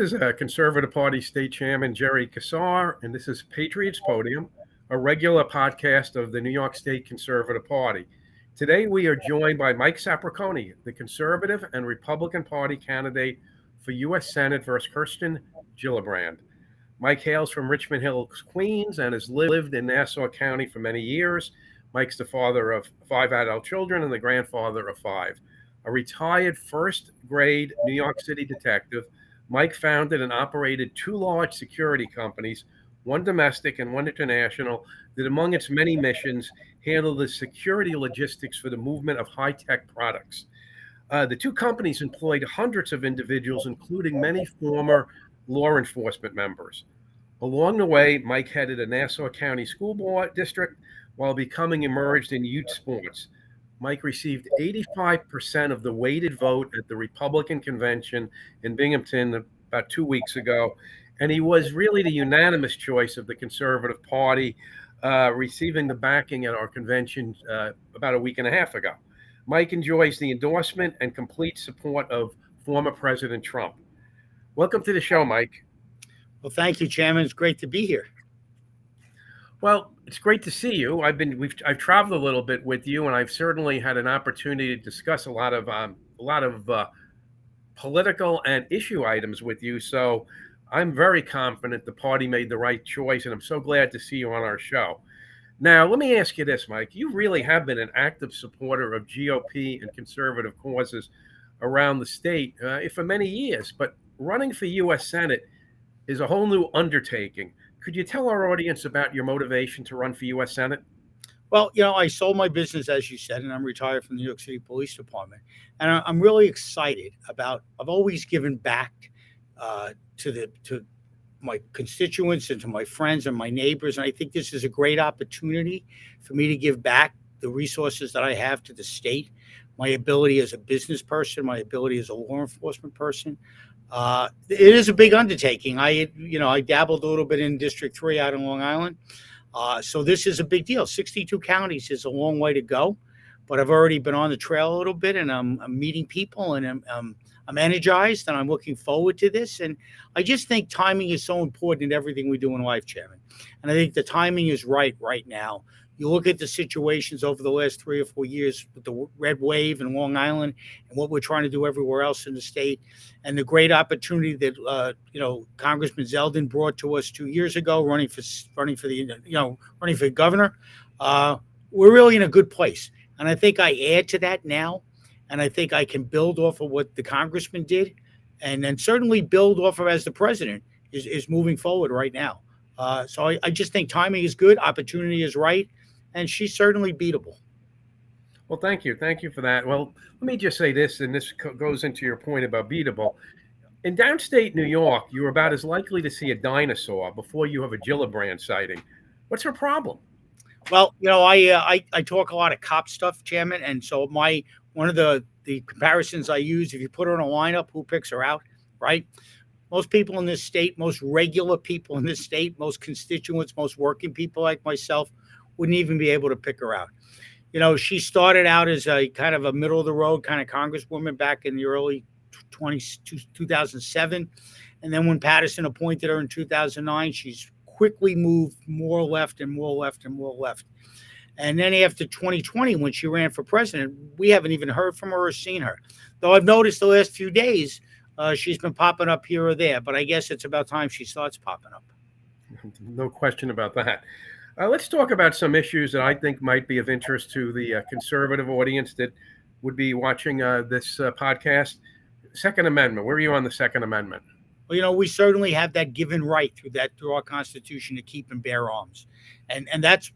is Conservative Party State Chairman Jerry Kassar, and this is Patriots Podium, a regular podcast of the New York State Conservative Party. Today, we are joined by Mike Sapraicone, the Conservative and Republican Party candidate for U.S. Senate versus Kirsten Gillibrand. Mike hails from Richmond Hill, Queens, and has lived in Nassau County for many years. Mike's the father of 5 adult children and the grandfather of 5. A retired first-grade New York City detective, Mike founded and operated 2 large security companies, one domestic and one international, that among its many missions handle the security logistics for the movement of high-tech products. The 2 companies employed hundreds of individuals, including many former law enforcement members. Along the way, Mike headed a Nassau County School Board district while becoming immersed in youth sports. Mike received 85% of the weighted vote at the Republican convention in Binghamton about 2 weeks ago, and he was really the unanimous choice of the Conservative Party, receiving the backing at our convention about a week and a half ago. Mike enjoys the endorsement and complete support of former President Trump. Welcome to the show, Mike. Well, thank you, Chairman. It's great to be here. Well, it's great to see you. I've traveled a little bit with you, and I've certainly had an opportunity to discuss a lot of political and issue items with you. So I'm very confident the party made the right choice, and I'm so glad to see you on our show. Now, let me ask you this, Mike. You really have been an active supporter of GOP and conservative causes around the state for many years, but running for U.S. Senate is a whole new undertaking. Could you tell our audience about your motivation to run for U.S. Senate? Well, I sold my business, as you said, and I'm retired from the New York City Police Department. And I'm really excited I've always given back to my constituents and to my friends and my neighbors. And I think this is a great opportunity for me to give back the resources that I have to the state, my ability as a business person, my ability as a law enforcement person. It is a big undertaking. I dabbled a little bit in District 3 out in Long Island. So this is a big deal. 62 counties is a long way to go, but I've already been on the trail a little bit, and I'm meeting people, and I'm energized, and I'm looking forward to this. And I just think timing is so important in everything we do in life, Chairman. And I think the timing is right now. You look at the situations over the last 3 or 4 years with the red wave in Long Island and what we're trying to do everywhere else in the state, and the great opportunity that Congressman Zeldin brought to us 2 years ago, running for governor. We're really in a good place, and I think I add to that now, and I think I can build off of what the congressman did, and then certainly build off of as the president is moving forward right now. So I just think timing is good, opportunity is right. And she's certainly beatable. Well, thank you. Thank you for that. Well, let me just say this, and this goes into your point about beatable. In downstate New York, you're about as likely to see a dinosaur before you have a Gillibrand sighting. What's her problem? Well, I talk a lot of cop stuff, Chairman. And so one of the comparisons I use, if you put her in a lineup, who picks her out, right? Most people in this state, most regular people in this state, most constituents, most working people like myself, wouldn't even be able to pick her out. She started out as a kind of a middle of the road kind of congresswoman back in the early 2007. And then when Patterson appointed her in 2009, she's quickly moved more left and more left and more left. And then after 2020, when she ran for president, we haven't even heard from her or seen her. Though I've noticed the last few days, she's been popping up here or there, but I guess it's about time she starts popping up. No question about that. Let's talk about some issues that I think might be of interest to the conservative audience that would be watching this podcast. Second Amendment. Where are you on the Second Amendment? Well, we certainly have that given right through our Constitution to keep and bear arms, and that's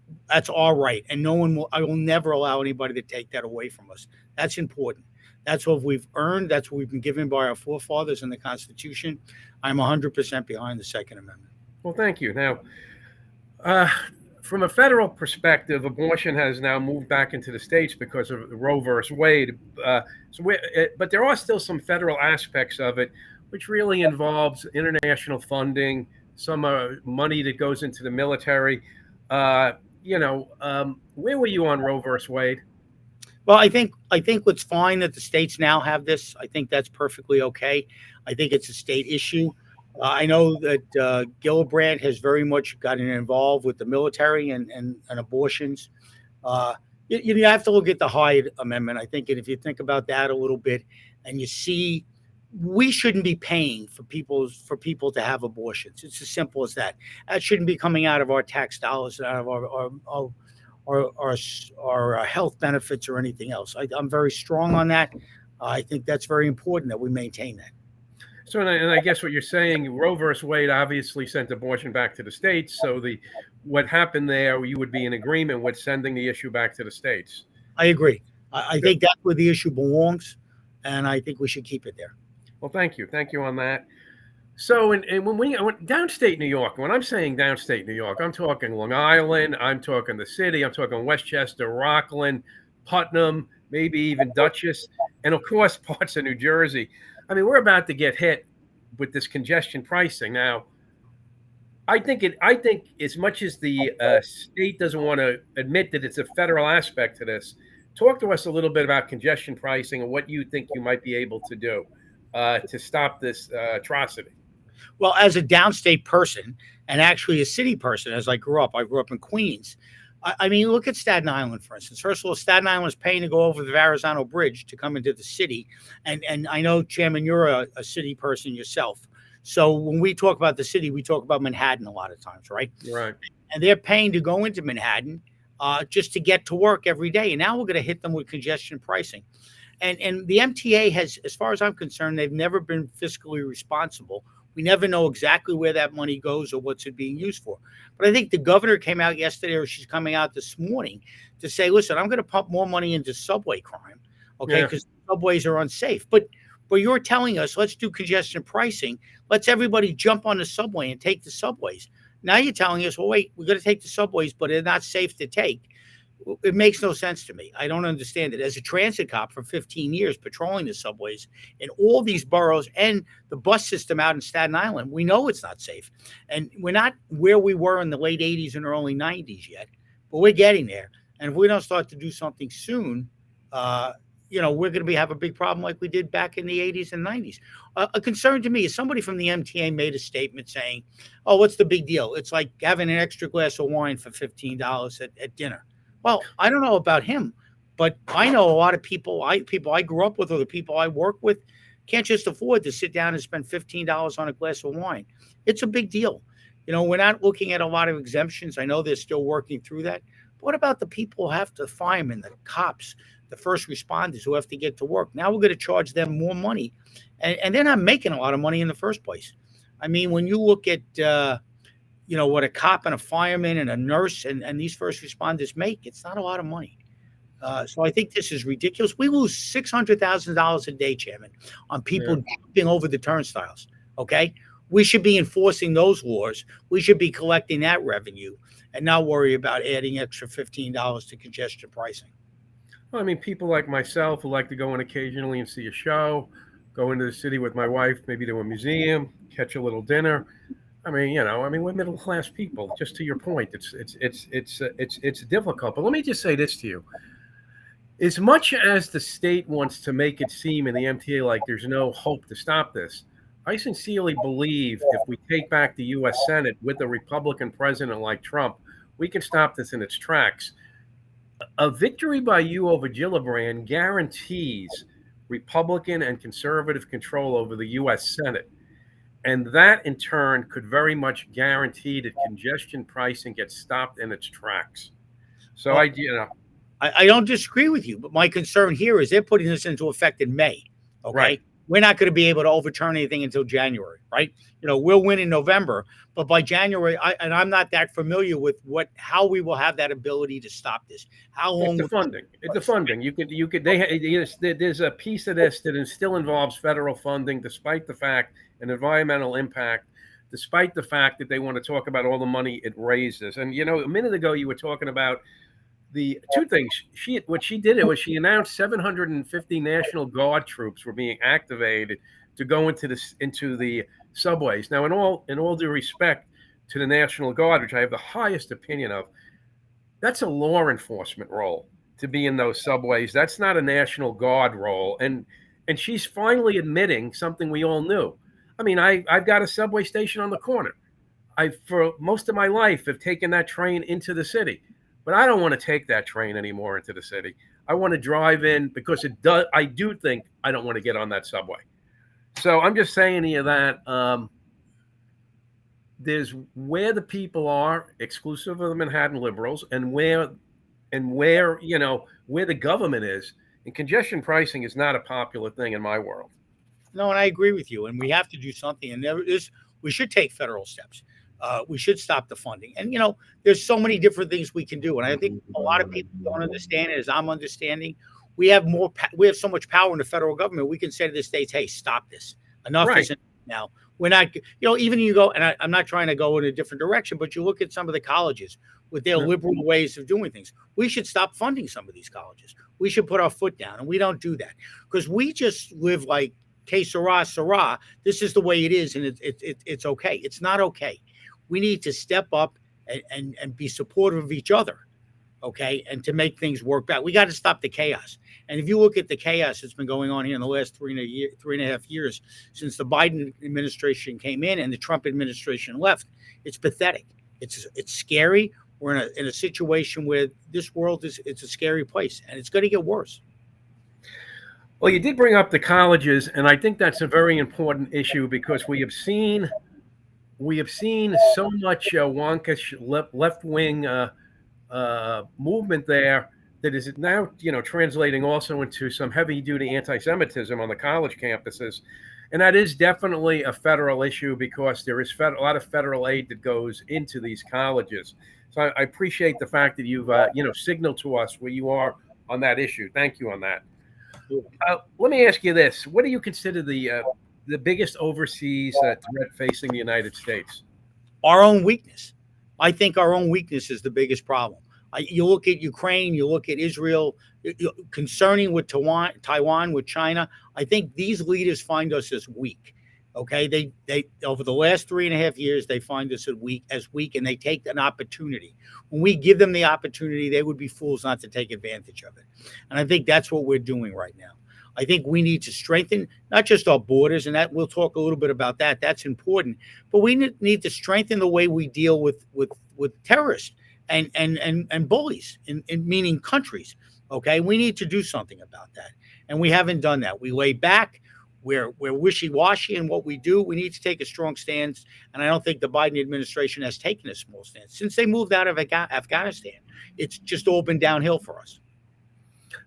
our right. And I will never allow anybody to take that away from us. That's important. That's what we've earned. That's what we've been given by our forefathers in the Constitution. I'm 100% behind the Second Amendment. Well, thank you. Now, from a federal perspective, abortion has now moved back into the states because of Roe versus Wade. But there are still some federal aspects of it, which really involves international funding, some money that goes into the military. Where were you on Roe versus Wade? Well, I think it's fine that the states now have this. I think that's perfectly okay. I think it's a state issue. I know that Gillibrand has very much gotten involved with the military and abortions. Uh, you have to look at the Hyde Amendment, I think, and if you think about that a little bit, and you see, we shouldn't be paying for people to have abortions. It's as simple as that. That shouldn't be coming out of our tax dollars and out of our health benefits or anything else. I'm very strong on that. I think that's very important that we maintain that. So, and I guess what you're saying, Roe versus Wade obviously sent abortion back to the states. So what happened there, you would be in agreement with sending the issue back to the states. I agree. I Good. think that's where the issue belongs, and I think we should keep it there. Well, thank you on that. So, and when I went downstate New York, when I'm saying downstate New York, I'm talking Long Island, I'm talking the city, I'm talking Westchester, Rockland, Putnam, maybe even Dutchess, and of course parts of New Jersey. I mean, we're about to get hit with this congestion pricing. Now, I think as much as the state doesn't want to admit that it's a federal aspect to this, talk to us a little bit about congestion pricing and what you think you might be able to do to stop this atrocity. Well, as a downstate person and actually a city person, as I grew up in Queens. I mean, look at Staten Island, for instance. First of all, Staten Island is paying to go over the Verrazano Bridge to come into the city. And I know, Chairman, you're a city person yourself. So when we talk about the city, we talk about Manhattan a lot of times, right? Right. And they're paying to go into Manhattan just to get to work every day. And now we're going to hit them with congestion pricing. And the MTA has, as far as I'm concerned, they've never been fiscally responsible. We never know exactly where that money goes or what's it being used for. But I think the governor came out yesterday, or she's coming out this morning, to say, listen, I'm going to pump more money into subway crime, okay, Yeah. because subways are unsafe. But you're telling us, let's do congestion pricing. Let's everybody jump on the subway and take the subways. Now you're telling us, well, wait, we're going to take the subways, but they're not safe to take. It makes no sense to me. I don't understand it. As a transit cop for 15 years, patrolling the subways in all these boroughs and the bus system out in Staten Island, we know it's not safe. And we're not where we were in the late 80s and early 90s yet, but we're getting there. And if we don't start to do something soon, we're going to have a big problem like we did back in the 80s and 90s. A concern to me is somebody from the MTA made a statement saying, oh, what's the big deal? It's like having an extra glass of wine for $15 at dinner. Well, I don't know about him, but I know a lot of people I grew up with or the people I work with can't just afford to sit down and spend $15 on a glass of wine. It's a big deal. We're not looking at a lot of exemptions. I know they're still working through that. But what about the people who have to, firemen, the cops, the first responders who have to get to work? Now we're going to charge them more money, and they're not making a lot of money in the first place. I mean, when you look at what a cop and a fireman and a nurse and these first responders make, it's not a lot of money. So I think this is ridiculous. We lose $600,000 a day, Chairman, on people Yeah. jumping over the turnstiles. Okay, we should be enforcing those laws. We should be collecting that revenue and not worry about adding extra $15 to congestion pricing. Well, I mean, people like myself who like to go in occasionally and see a show, go into the city with my wife, maybe to a museum, catch a little dinner. I mean, we're middle class people. Just to your point, it's difficult. But let me just say this to you: as much as the state wants to make it seem in the MTA like there's no hope to stop this, I sincerely believe if we take back the U.S. Senate with a Republican president like Trump, we can stop this in its tracks. A victory by you over Gillibrand guarantees Republican and conservative control over the U.S. Senate. And that in turn could very much guarantee that congestion pricing gets stopped in its tracks. So Well, I don't disagree with you, but my concern here is they're putting this into effect in May. Okay. right. We're not going to be able to overturn anything until January, right? We'll win in November, but by January, I'm not that familiar with how we will have that ability to stop this. How It's long? the funding. It's the funding. There's a piece of this that still involves federal funding, despite the fact and environmental impact, despite the fact that they want to talk about all the money it raises. And a minute ago you were talking about the two things. What she did was she announced 750 National Guard troops were being activated to go into the subways. Now, in all due respect to the National Guard, which I have the highest opinion of, that's a law enforcement role to be in those subways. That's not a National Guard role. And she's finally admitting something we all knew. I mean, I've got a subway station on the corner. I, for most of my life, have taken that train into the city, but I don't want to take that train anymore into the city. I want to drive in because it does. I do think I don't want to get on that subway. So I'm just saying to you that there's where the people are, exclusive of the Manhattan liberals, and where where the government is. And congestion pricing is not a popular thing in my world. No, and I agree with you. And we have to do something. And there is, we should take federal steps. We should stop the funding. And there's so many different things we can do. And I think a lot of people don't understand it, as I'm understanding. We have we have so much power in the federal government. We can say to the states, "Hey, stop this. Enough Right. is enough now." We're not, even you go, and I'm not trying to go in a different direction, but you look at some of the colleges with their liberal ways of doing things. We should stop funding some of these colleges. We should put our foot down, and we don't do that because we just live like Kassar, Sarah. This is the way it is, and it's okay. It's not okay. We need to step up and be supportive of each other, okay, and to make things work back. We got to stop the chaos. And if you look at the chaos that's been going on here in the last 3.5 years since the Biden administration came in and the Trump administration left, it's pathetic. It's scary. We're in a situation where this world it's a scary place, and it's going to get worse. Well, you did bring up the colleges, and I think that's a very important issue because we have seen so much wonkish left wing movement there that is now translating also into some heavy duty anti-Semitism on the college campuses, and that is definitely a federal issue because there is a lot of federal aid that goes into these colleges. So I appreciate the fact that you've signaled to us where you are on that issue. Thank you on that. Let me ask you this: what do you consider the biggest overseas threat facing the United States? Our own weakness. I think our own weakness is the biggest problem. You look at Ukraine, you look at Israel, concerning with Taiwan, with China. I think these leaders find us as weak. Okay, they over the last 3.5 years, they find us as weak, and they take an opportunity. When we give them the opportunity, they would be fools not to take advantage of it. And I think that's what we're doing right now. I think we need to strengthen not just our borders, and that we'll talk a little bit about that. That's important, but we need to strengthen the way we deal with terrorists and bullies, in meaning countries. Okay, we need to do something about that, and we haven't done that. We lay back. We're wishy-washy in what we do. We need to take a strong stance, and I don't think the Biden administration has taken a small stance since they moved out of Afghanistan. It's just all been downhill for us.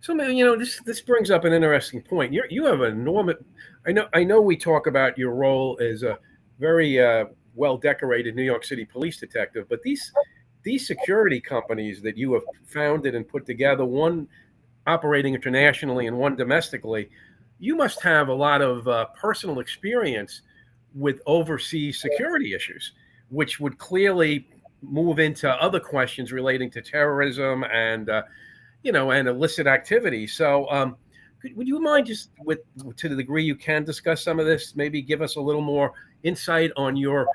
So, this brings up an interesting point. You have an enormous. I know we talk about your role as a very well-decorated New York City police detective, but these security companies that you have founded and put together, one operating internationally and one domestically, you must have a lot of personal experience with overseas security issues, which would clearly move into other questions relating to terrorism and illicit activity. So, would you mind just, to the degree you can, discuss some of this? Maybe give us a little more insight on your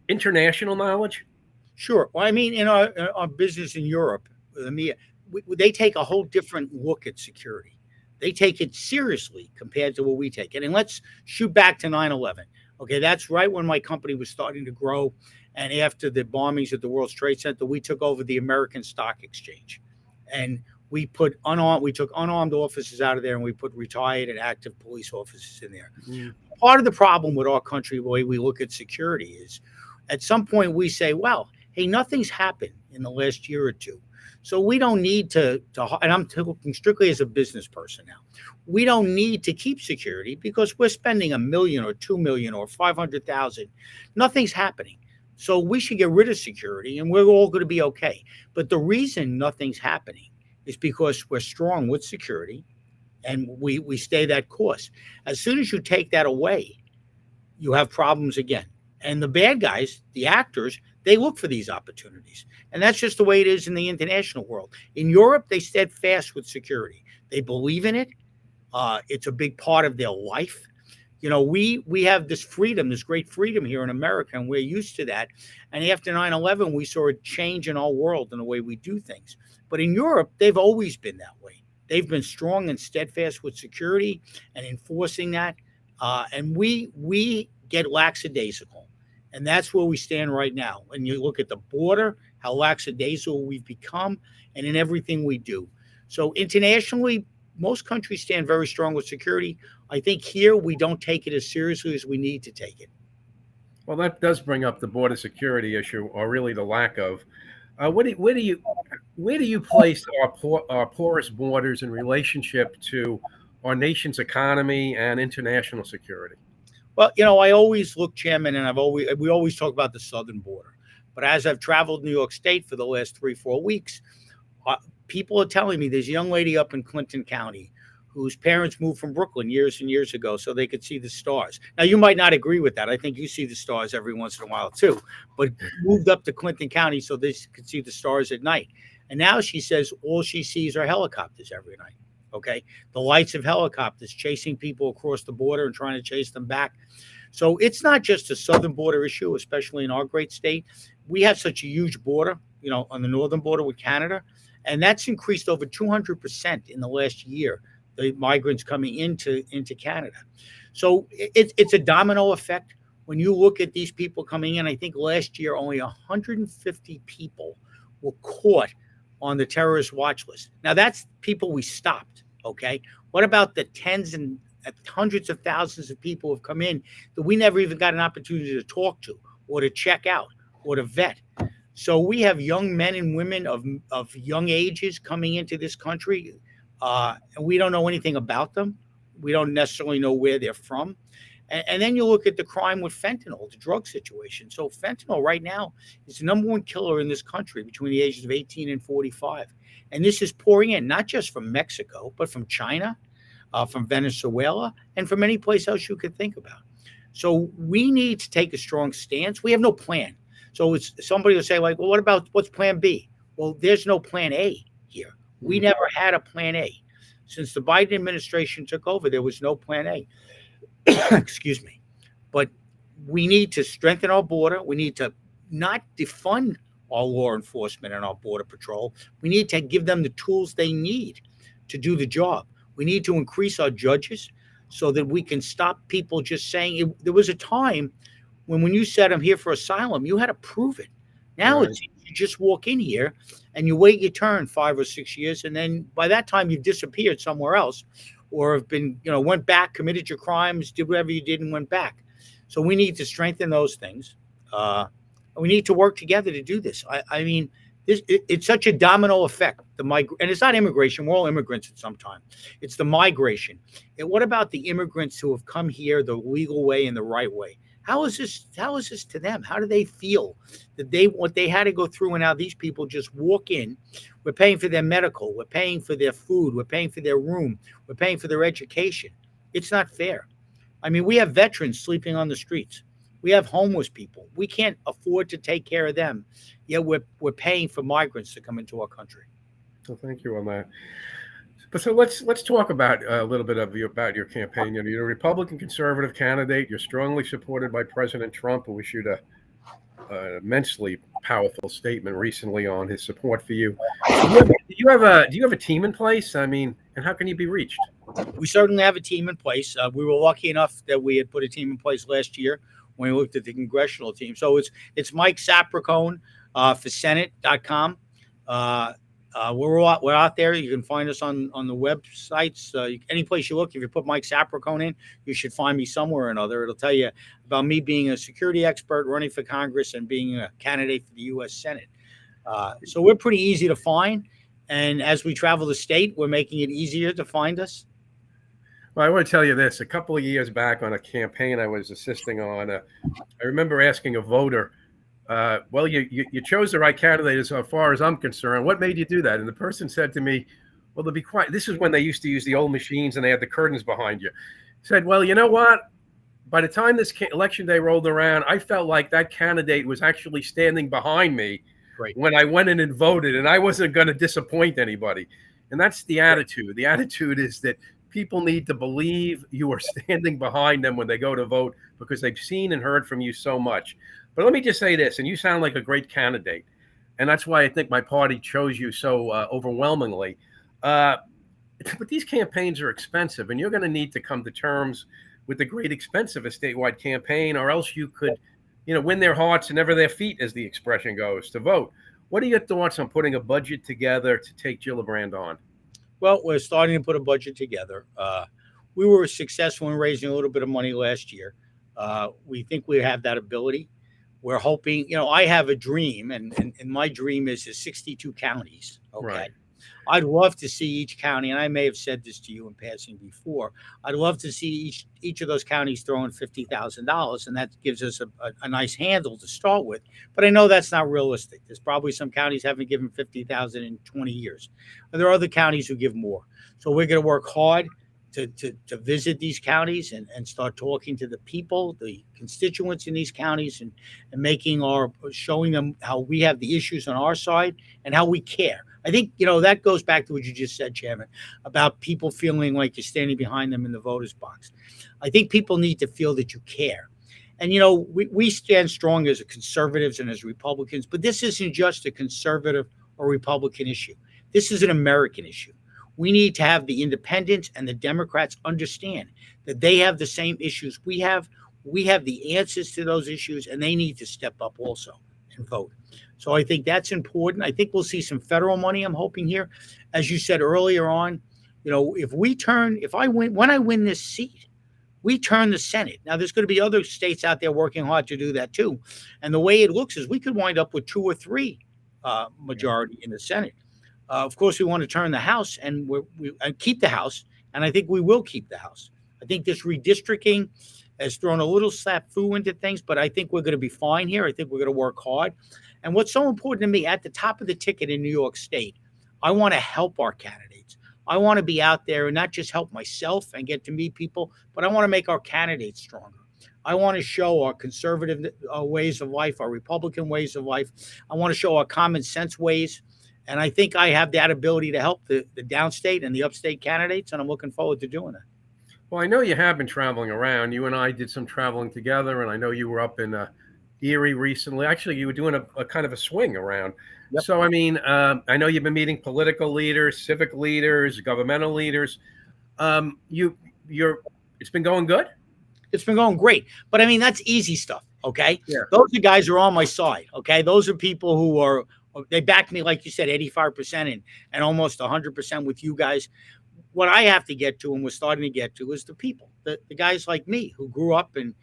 international knowledge. Sure. Well, I mean, in our business in Europe, they take a whole different look at security. They take it seriously compared to what we take it. And let's shoot back to 9/11. Okay, that's right when my company was starting to grow. And after the bombings at the World Trade Center, we took over the American Stock Exchange. And we took unarmed officers out of there, and we put retired and active police officers in there. Mm. Part of the problem with our country, the way we look at security, is at some point we say, well, hey, nothing's happened in the last year or two. So we don't need to, and I'm talking strictly as a business person now, we don't need to keep security because we're spending $1 million or $2 million or 500,000. Nothing's happening. So we should get rid of security and we're all going to be okay. But the reason nothing's happening is because we're strong with security and we stay that course. As soon as you take that away, you have problems again. And the bad guys, the actors, they look for these opportunities. And that's just the way it is in the international world. In Europe, they steadfast with security. They believe in it. It's a big part of their life. We have this freedom, this great freedom here in America, and we're used to that. And after 9/11, we saw a change in our world and the way we do things. But in Europe, they've always been that way. They've been strong and steadfast with security and enforcing that. And we get lackadaisical. And that's where we stand right now. And you look at the border, how lackadaisical we've become, and in everything we do. So internationally, most countries stand very strong with security. I think here we don't take it as seriously as we need to take it. Well, that does bring up the border security issue, or really the lack of. Where do you place our porous borders in relationship to our nation's economy and international security? Well, I always look, Chairman, and we always talk about the southern border. But as I've traveled New York State for the last 3-4 weeks, uh, people are telling me there's a young lady up in Clinton County whose parents moved from Brooklyn years and years ago so they could see the stars. Now, you might not agree with that. I think you see the stars every once in a while too, but moved up to Clinton County so they could see the stars at night. And now she says all she sees are helicopters every night. Okay. The lights of helicopters chasing people across the border and trying to chase them back. So it's not just a southern border issue, especially in our great state. We have such a huge border, on the northern border with Canada, and that's increased over 200% in the last year, the migrants coming into Canada. So it's a domino effect. When you look at these people coming in, I think last year only 150 people were caught on the terrorist watch list. Now, that's people we stopped, okay? What about the tens and hundreds of thousands of people who have come in that we never even got an opportunity to talk to or to check out or to vet? So we have young men and women of young ages coming into this country, and we don't know anything about them. We don't necessarily know where they're from. And then you look at the crime with fentanyl, the drug situation. So fentanyl right now is the number one killer in this country between the ages of 18 and 45. And this is pouring in, not just from Mexico, but from China, from Venezuela, and from any place else you could think about. So we need to take a strong stance. We have no plan. So it's somebody will say, like, well, what's plan B? Well, there's no plan A here. We never had a plan A. Since the Biden administration took over, there was no plan A. Excuse me. But we need to strengthen our border. We need to not defund our law enforcement and our border patrol. We need to give them the tools they need to do the job. We need to increase our judges so that we can stop people just saying it. There was a time when you said I'm here for asylum, you had to prove it. Now Right. it's you just walk in here and you wait your turn 5 or 6 years, and then by that time you've disappeared somewhere else, or have been, went back, committed your crimes, did whatever you did, and went back. So we need to strengthen those things. We need to work together to do this. I mean, it's such a domino effect. And it's not immigration. We're all immigrants at some time. It's the migration. And what about the immigrants who have come here the legal way and the right way? How is this to them? How do they feel that what they had to go through, and now these people just walk in? We're paying for their medical. We're paying for their food. We're paying for their room. We're paying for their education. It's not fair. I mean, we have veterans sleeping on the streets. We have homeless people. We can't afford to take care of them. Yet we're paying for migrants to come into our country. So thank you on that. But so let's talk about a little bit about your campaign. You're a Republican conservative candidate. You're strongly supported by President Trump, who issued an immensely powerful statement recently on his support for you. Do you have a team in place? I mean, and how can you be reached? We certainly have a team in place. We were lucky enough that we had put a team in place last year when we looked at the congressional team. So it's Mike Sapraicone for Senate.com. We're out there. You can find us on the websites. Any place you look, if you put Mike Sapraicone in, you should find me somewhere or another. It'll tell you about me being a security expert, running for Congress, and being a candidate for the U.S. Senate. So we're pretty easy to find. And as we travel the state, we're making it easier to find us. Well, I want to tell you this. A couple of years back on a campaign I was assisting on, I remember asking a voter, well, you chose the right candidate as far as I'm concerned. What made you do that? And the person said to me, well, to be quiet. This is when they used to use the old machines and they had the curtains behind you. Said, well, you know what? By the time this election day rolled around, I felt like that candidate was actually standing behind me when I went in and voted, and I wasn't going to disappoint anybody. And that's the attitude. The attitude is that people need to believe you are standing behind them when they go to vote because they've seen and heard from you so much. But let me just say this, and you sound like a great candidate, and that's why I think my party chose you so overwhelmingly. But these campaigns are expensive, and you're going to need to come to terms with the great expense of a statewide campaign, or else you could, win their hearts and never their feet, as the expression goes, to vote. What are your thoughts on putting a budget together to take Gillibrand on? Well, we're starting to put a budget together. We were successful in raising a little bit of money last year. We think we have that ability. We're hoping, I have a dream, and my dream is 62 counties. Okay. Right. I'd love to see each county, and I may have said this to you in passing before. I'd love to see each of those counties throwing $50,000, and that gives us a nice handle to start with. But I know that's not realistic. There's probably some counties haven't given $50,000 in 20 years. And there are other counties who give more. So we're going to work hard to visit these counties and start talking to the people, the constituents in these counties, and showing them how we have the issues on our side and how we care. I think, that goes back to what you just said, Chairman, about people feeling like you're standing behind them in the voters box. I think people need to feel that you care. And, we stand strong as conservatives and as Republicans, but this isn't just a conservative or Republican issue. This is an American issue. We need to have the independents and the Democrats understand that they have the same issues we have. We have the answers to those issues, and they need to step up also and vote. So I think that's important. I think we'll see some federal money, I'm hoping, here. As you said earlier on, when I win this seat, we turn the Senate. Now, there's going to be other states out there working hard to do that too. And the way it looks is we could wind up with 2 or 3 majority in the Senate. Of course, we want to turn the House and keep the House, and I think we will keep the House. I think this redistricting has thrown a little snafu into things, but I think we're going to be fine here. I think we're going to work hard. And what's so important to me, at the top of the ticket in New York State, I want to help our candidates. I want to be out there and not just help myself and get to meet people, but I want to make our candidates stronger. I want to show our conservative ways of life, our Republican ways of life. I want to show our common sense ways. And I think I have that ability to help the downstate and the upstate candidates, and I'm looking forward to doing that. Well, I know you have been traveling around. You and I did some traveling together, and I know you were up in Erie recently. Actually, you were doing a kind of a swing around. Yep. So, I mean, I know you've been meeting political leaders, civic leaders, governmental leaders. It's been going good? It's been going great. But, I mean, that's easy stuff, okay? Yeah. Those are guys who are on my side, okay? Those are people who they back me, like you said, 85% and almost 100% with you guys. What I have to get to, and we're starting to get to, is the people, the guys like me who grew up and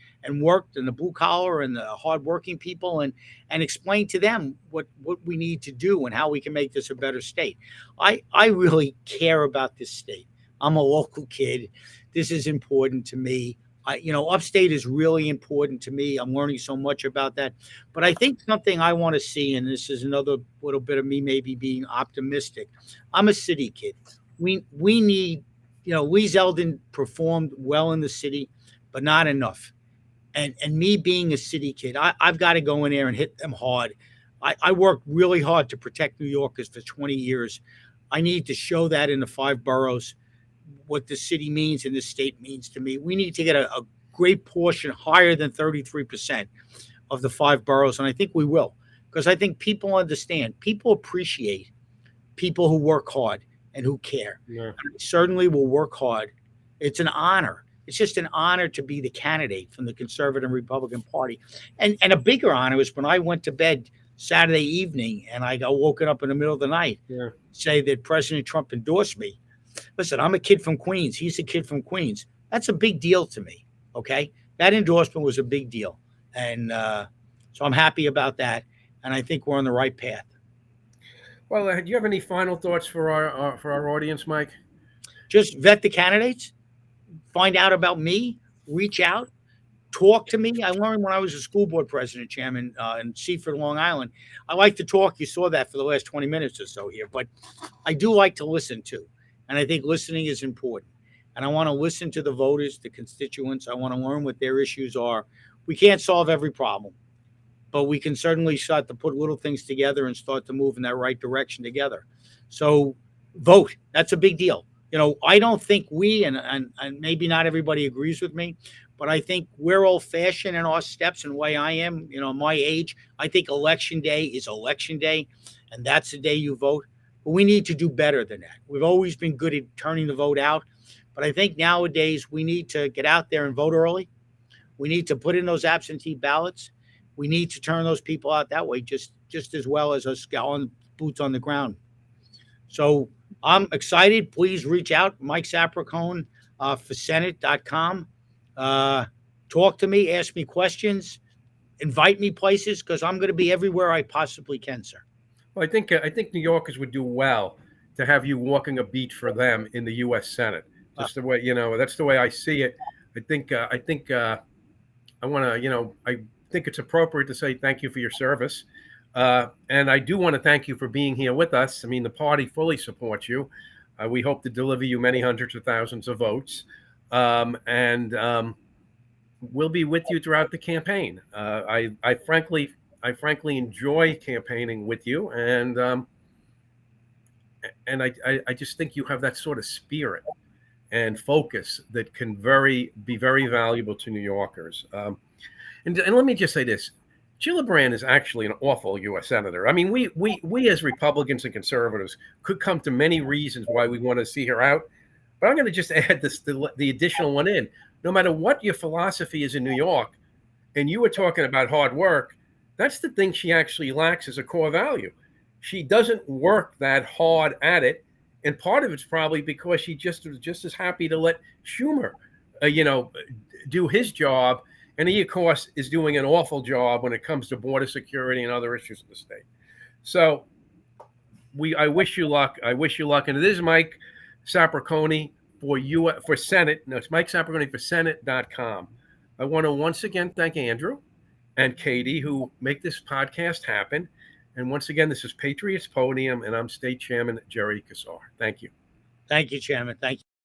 worked in the blue collar and the hardworking people, and explain to them what we need to do and how we can make this a better state. I really care about this state. I'm a local kid. This is important to me. Upstate is really important to me. I'm learning so much about that. But I think something I want to see, and this is another little bit of me maybe being optimistic. I'm a city kid. We need, Lee Zeldin performed well in the city, but not enough. And me being a city kid, I've got to go in there and hit them hard. I worked really hard to protect New Yorkers for 20 years. I need to show that in the 5 boroughs, what the city means and the state means to me. We need to get a great portion, higher than 33% of the 5 boroughs, and I think we will, because I think people understand. People appreciate people who work hard and who care. Yeah. And I certainly will work hard. It's an honor. It's just an honor to be the candidate from the Conservative and Republican Party. And a bigger honor is when I went to bed Saturday evening and I got woken up in the middle of the night, say that President Trump endorsed me. Listen, I'm a kid from Queens. He's a kid from Queens. That's a big deal to me, okay? That endorsement was a big deal. And so I'm happy about that, and I think we're on the right path. Well, do you have any final thoughts for our audience, Mike? Just vet the candidates, find out about me, reach out, talk to me. I learned when I was a school board president, Chairman, in Seaford, Long Island. I like to talk. You saw that for the last 20 minutes or so here. But I do like to listen too. And I think listening is important. And I want to listen to the voters, the constituents. I want to learn what their issues are. We can't solve every problem, but we can certainly start to put little things together and start to move in that right direction together. So vote. That's a big deal. I don't think we, and maybe not everybody agrees with me, but I think we're old-fashioned in our steps and the way I am, my age. I think election day is election day, and that's the day you vote. But we need to do better than that. We've always been good at turning the vote out, But I think nowadays we need to get out there and vote early. We need to put in those absentee ballots. We need to turn those people out that way just as well as us on boots on the ground. So I'm excited. Please reach out, Mike Sapraicone, for Senate.com. Talk to me, ask me questions, invite me places, because I'm going to be everywhere I possibly can, sir. Well, I think New Yorkers would do well to have you walking a beat for them in the U.S. Senate. Just the way, that's the way I see it. I think I want to, I think it's appropriate to say thank you for your service. And I do want to thank you for being here with us. I mean, the party fully supports you. We hope to deliver you many hundreds of thousands of votes. And we'll be with you throughout the campaign. I frankly enjoy campaigning with you. And I just think you have that sort of spirit and focus that can be very valuable to New Yorkers. And let me just say this. Gillibrand is actually an awful U.S. senator. I mean, we as Republicans and conservatives could come to many reasons why we want to see her out. But I'm going to just add the additional one in. No matter what your philosophy is in New York, and you were talking about hard work, that's the thing she actually lacks as a core value. She doesn't work that hard at it. And part of it's probably because she just is happy to let Schumer, do his job. And he, of course, is doing an awful job when it comes to border security and other issues in the state. So I wish you luck. I wish you luck. And it is Mike Sapraicone for Senate. No, it's Mike Sapraicone for Senate.com. I want to once again thank Andrew and Katie who make this podcast happen. And once again, this is Patriots Podium, and I'm State Chairman Jerry Kassar. Thank you. Thank you, Chairman. Thank you.